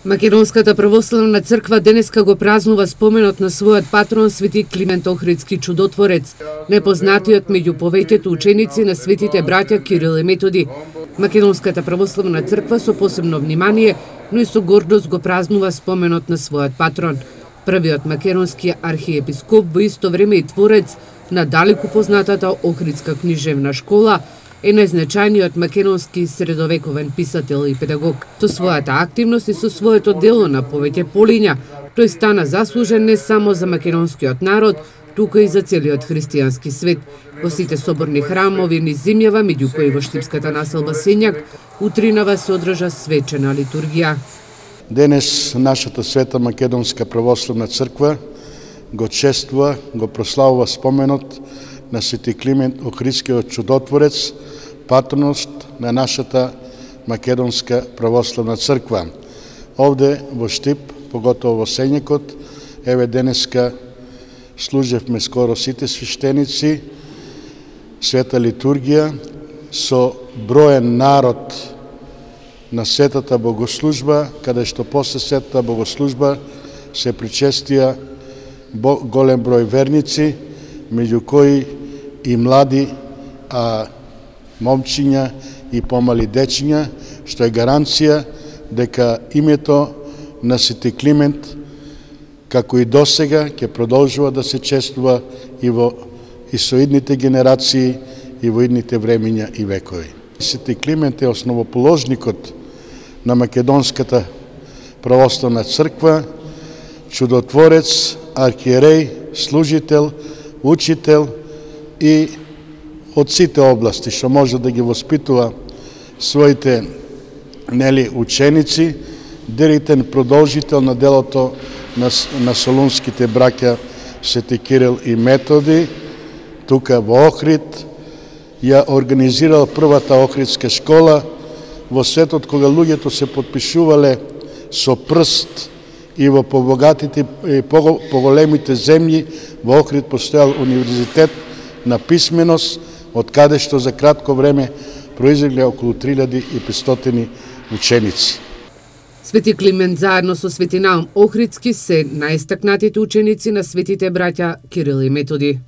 Македонската православна црква денеска го празнува споменот на својот патрон Свети Климент Охридски чудотворец, непознатиот меѓу повеќето ученици на светите браќа Кирил и Методи. Македонската православна црква со посебно внимание, но и со гордост го празнува споменот на својот патрон. Првиот македонски архиепископ, во исто време и творец на далеку познатата Охридска книжевна школа, е најзначајниот македонски средовековен писател и педагог. Со својата активност и со своето дело на повеќе полиња, тој стана заслужен не само за македонскиот народ, туку и за целиот христијански свет. Во сите соборни храмови низ земјава, меѓу кои во штипската населба Сењак, утринава се одржа свечена литургија. Денес нашата света Македонска православна црква го чествува, го прославува споменот на Свети Климент Охридскиот чудотворец, патроност на нашата Македонска православна црква. Овде во Штип, поготово во Сењакот, еве денеска служевме скоро сите свештеници, света литургија со броен народ на светата богослужба, каде што после светата богослужба се причестија голем број верници, меѓу кои и млади, момчиња и помали дечиња, што е гаранција дека името на Свети Климент, како и досега, ќе продолжува да се чествува и со идните генерации и во идните времења и векови. Свети Климент е основоположникот на Македонската православна црква, чудотворец, архиереј, служител, учител и од сите области што може да ги воспитува своите ученици, директен продолжител на делото на солунските браќа Свети Кирил и Методи, тука во Охрид, ја организирал првата Охридска школа во светот кога луѓето се потпишувале со прст и во побогатите и поголемите земји. Во Охрид постојал универзитет на писменост, од каде што за кратко време произлегле околу 3500 ученици. Свети Климент заедно со Свети Наум Охридски се најистакнатите ученици на светите браќа Кирил и Методи.